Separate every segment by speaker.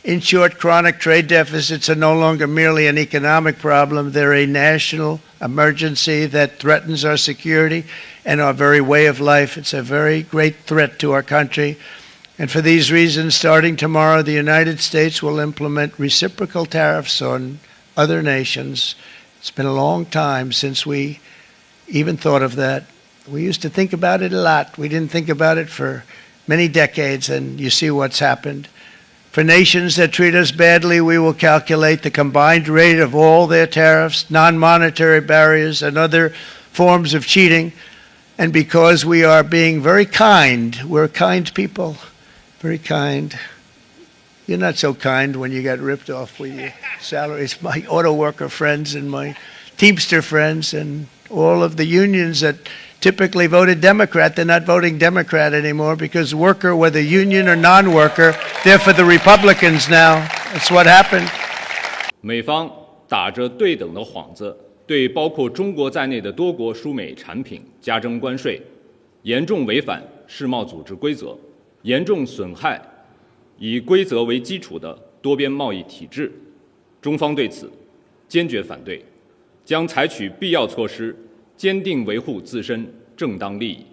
Speaker 1: In short, chronic trade deficits are no longer merely an economic problem. They're a national emergency that threatens our security and our very way of life. It's a very great threat to our country. And for these reasons, starting tomorrow, the United States will implement reciprocal tariffs on other nations. It's been a long time since we even thought of that. We used to think about it a lot. We didn't think about it for many decades, and you see what's happened. For nations that treat us badly, we will calculate the combined rate of all their tariffs, non-monetary barriers, and other forms of cheating. And because we are being very kind, we're kind people, very kind. You're not so kind when you got ripped off with your salaries. My auto worker friends and my Teamster friends and all of the unions that typically voted Democrat, they're not voting Democrat anymore because worker, whether union or non-worker, they're for the Republicans now. That's what happened.
Speaker 2: 美方打着对等的幌子，对包括中国在内的多国输美产品加征关税，严重违反世贸组织规则，严重损害以规则为基础的多边贸易体制。中方对此坚决反对，将采取必要措施，坚定维护自身正当利益。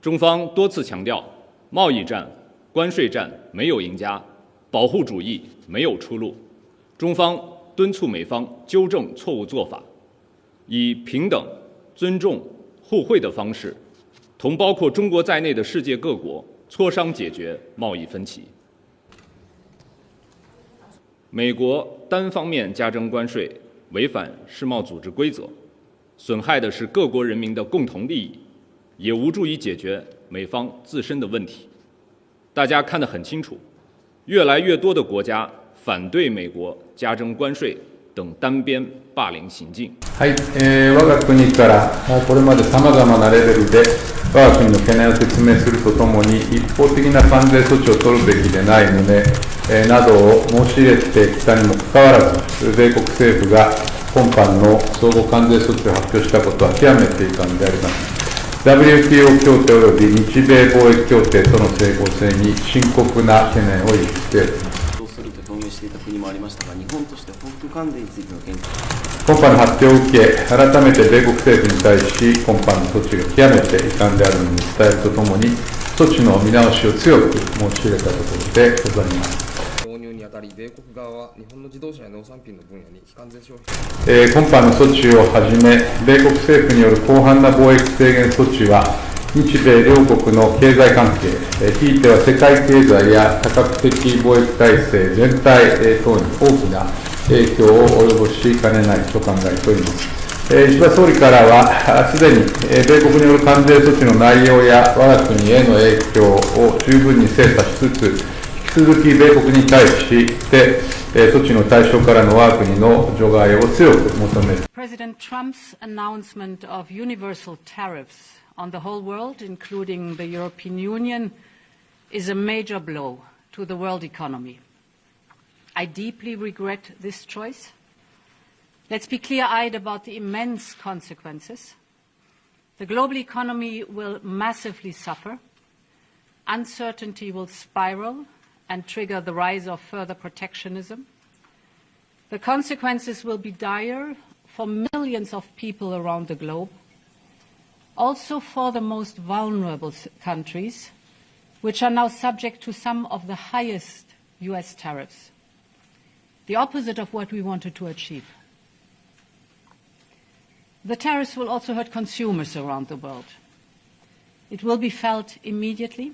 Speaker 2: 中方多次强调，贸易战、关税战没有赢家，保护主义没有出路。中方敦促美方纠正错误做法，以平等、尊重、互惠的方式，同包括中国在内的世界各国磋商解决贸易分歧。美国单方面加征关税，违反世贸组织规则，损害的是各国人民的共同利益，也无助于解决美方自身的问题。大家看得很清楚，越来越多的国家反对美国加征关税等单边霸凌行径。
Speaker 3: はい、我が国からこれまでさまざまなレベルで我が国の懸念を説明するとともに、一方的な関税措置を取るべきでない旨、などを申し入れてきたにもかかわらず、米国政府が今般の相互関税措置を発表したことは極めて遺憾であります。WTO 協定及び日米貿易協定との整合性に深刻な懸念を有しております。
Speaker 4: どうすると表明していた国もありましたが、日本として報復関税についての見解。
Speaker 3: 今般の発表を受け、改めて米国政府に対し、今般の措置が極めて遺憾であるのに伝えるとともに、措置の見直しを強く申し入れたところでございます。
Speaker 5: 導入にあたり、米国側は日本の自動車や農産品の分野に非関税消費。
Speaker 3: 今般の措置をはじめ、米国政府による広範な貿易制限措置は、日米両国の経済関係、ひいては世界経済や多角的貿易体制全体等に大きな影響を及ぼしかねないと考えております。石破総理からは、すでに米国による関税措置の内容や我が国への影響を十分に精査しつつ、引き続き米国に対して、措置の対象からの我が国の除外を強く求める。
Speaker 6: President Trump's announcement of universal tariffs on the whole world, including the European Union, is a major blow to the world economy. I deeply regret this choice. Let's be clear-eyed about the immense consequences. The global economy will massively suffer. Uncertainty will spiral and trigger the rise of further protectionism. The consequences will be dire for millions of people around the globe, also for the most vulnerable countries, which are now subject to some of the highest US tariffs, the opposite of what we wanted to achieve. The tariffs will also hurt consumers around the world. It will be felt immediately.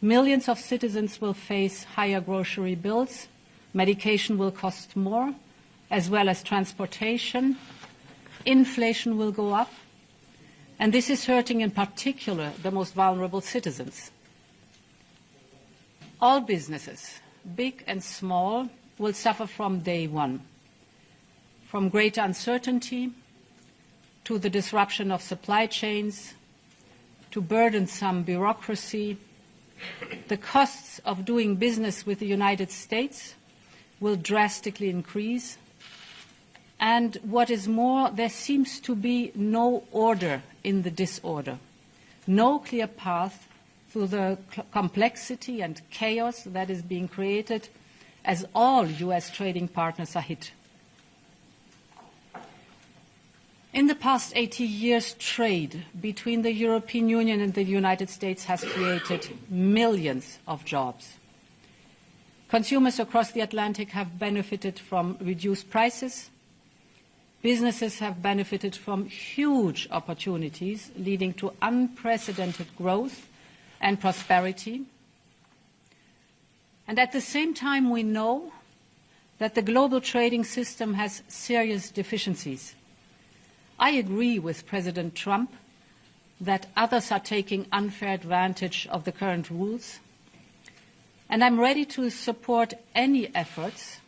Speaker 6: Millions of citizens will face higher grocery bills. Medication will cost more, as well as transportation. Inflation will go up. And this is hurting in particular the most vulnerable citizens. All businesses, big and small, will suffer from day one, from greater uncertainty to the disruption of supply chains, to burdensome bureaucracy. The costs of doing business with the United States will drastically increase. And what is more, there seems to be no order in the disorder, no clear path through the complexity and chaos that is being created as all US trading partners are hit. In the past 80 years, trade between the European Union and the United States has created millions of jobs. Consumers across the Atlantic have benefited from reduced prices. Businesses have benefited from huge opportunities, leading to unprecedented growth and prosperity. And at the same time, we know that the global trading system has serious deficiencies. I agree with President Trump that others are taking unfair advantage of the current rules, and I'm ready to support any efforts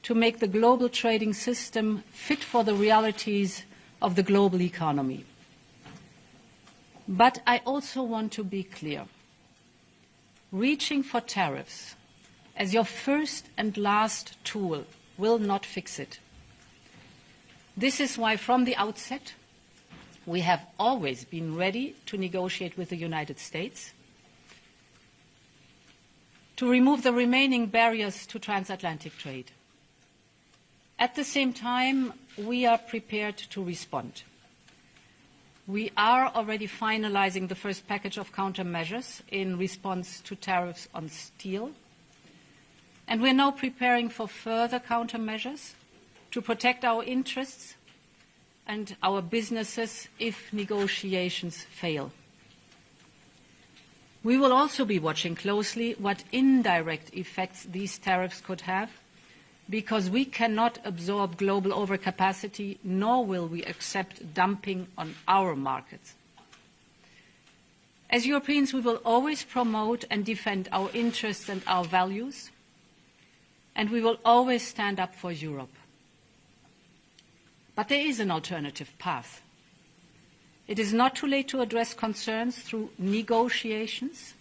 Speaker 6: to make the global trading system fit for the realities of the global economy. But I also want to be clear. Reaching for tariffs as your first and last tool will not fix it. This is why, from the outset, we have always been ready to negotiate with the United States to remove the remaining barriers to transatlantic trade. At the same time, we are prepared to respond. We are already finalizing the first package of countermeasures in response to tariffs on steel, and we're now preparing for further countermeasures to protect our interests and our businesses if negotiations fail. We will also be watching closely what indirect effects these tariffs could have, because we cannot absorb global overcapacity, nor will we accept dumping on our markets. As Europeans, we will always promote and defend our interests and our values, and we will always stand up for Europe. But there is an alternative path. It is not too late to address concerns through negotiations.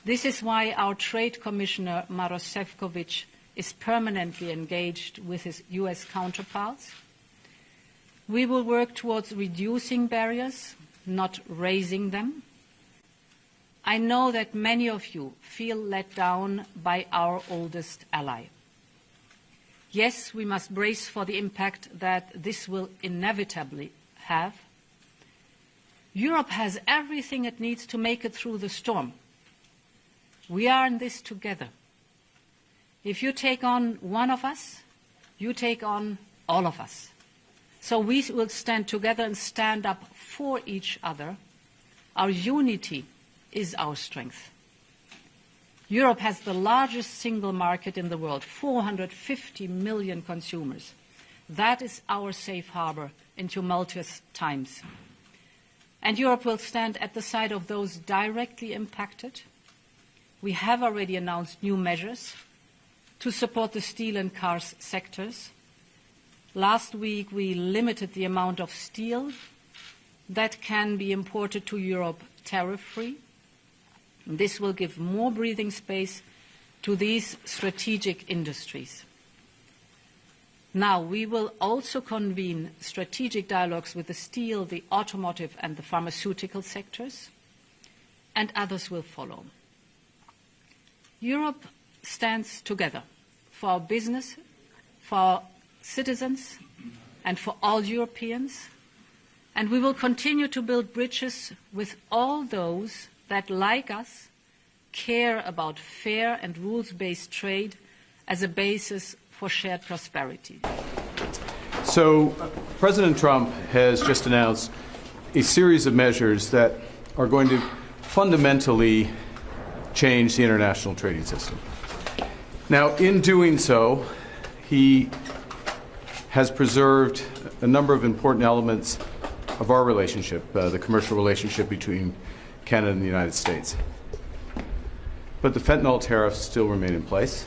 Speaker 6: This is why our Trade Commissioner, Maroš Šefčovič, is permanently engaged with his US counterparts. We will work towards reducing barriers, not raising them. I know that many of you feel let down by our oldest ally. Yes, we must brace for the impact that this will inevitably have. Europe has everything it needs to make it through the storm. We are in this together. If you take on one of us, you take on all of us. So we will stand together and stand up for each other. Our unity is our strength. Europe has the largest single market in the world, 450 million consumers. That is our safe harbor in tumultuous times. And Europe will stand at the side of those directly impacted. We have already announced new measures to support the steel and cars sectors. Last week, we limited the amount of steel that can be imported to Europe tariff-free. This will give more breathing space to these strategic industries. Now, we will also convene strategic dialogues with the steel, the automotive, and the pharmaceutical sectors, and others will follow. Europe stands together for our business, for our citizens, and for all Europeans, and we will continue to build bridges with all those that, like us, care about fair and rules-based trade as a basis for shared prosperity.
Speaker 7: So, President Trump has just announced a series of measures that are going to fundamentally change the international trading system. Now, in doing so, he has preserved a number of important elements of our relationship, the commercial relationship between Canada and the United States. But the fentanyl tariffs still remain in place,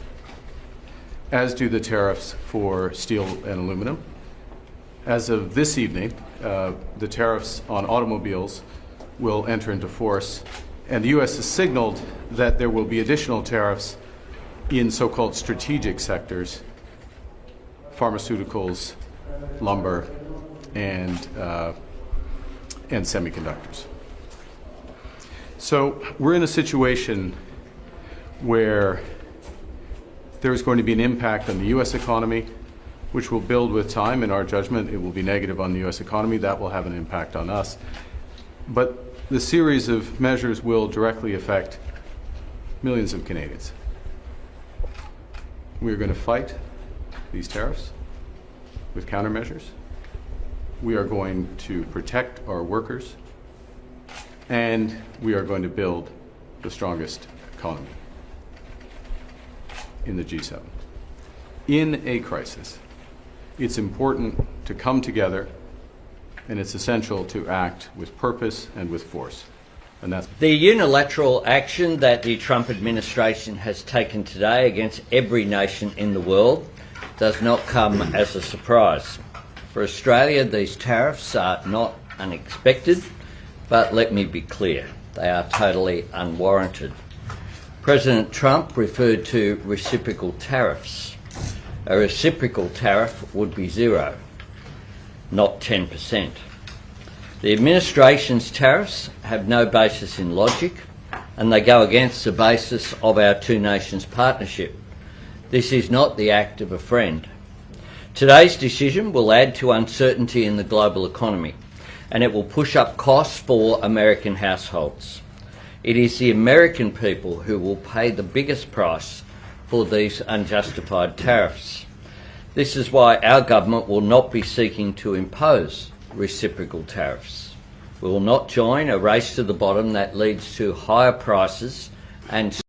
Speaker 7: as do the tariffs for steel and aluminum. As of this evening, the tariffs on automobiles will enter into force, and the U.S. has signaled that there will be additional tariffs in so-called strategic sectors, pharmaceuticals, lumber, and semiconductors. So we're in a situation where there is going to be an impact on the U.S. economy, which will build with time. In our judgment, it will be negative on the U.S. economy. That will have an impact on us. But the series of measures will directly affect millions of Canadians. We're going to fight these tariffs with countermeasures. We are going to protect our workers, and we are going to build the strongest economy in the G7. In a crisis, it's important to come together, and it's essential to act with purpose and with force. And that's
Speaker 8: the unilateral action that the Trump administration has taken today against every nation in the world does not come as a surprise. For Australia, these tariffs are not unexpected, but let me be clear, they are totally unwarranted. President Trump referred to reciprocal tariffs. A reciprocal tariff would be 0, not 10%. The administration's tariffs have no basis in logic, and they go against the basis of our two nations partnership. This is not the act of a friend. Today's decision will add to uncertainty in the global economy, and it will push up costs for American households. It is the American people who will pay the biggest price for these unjustified tariffs. This is why our government will not be seeking to impose reciprocal tariffs. We will not join a race to the bottom that leads to higher prices and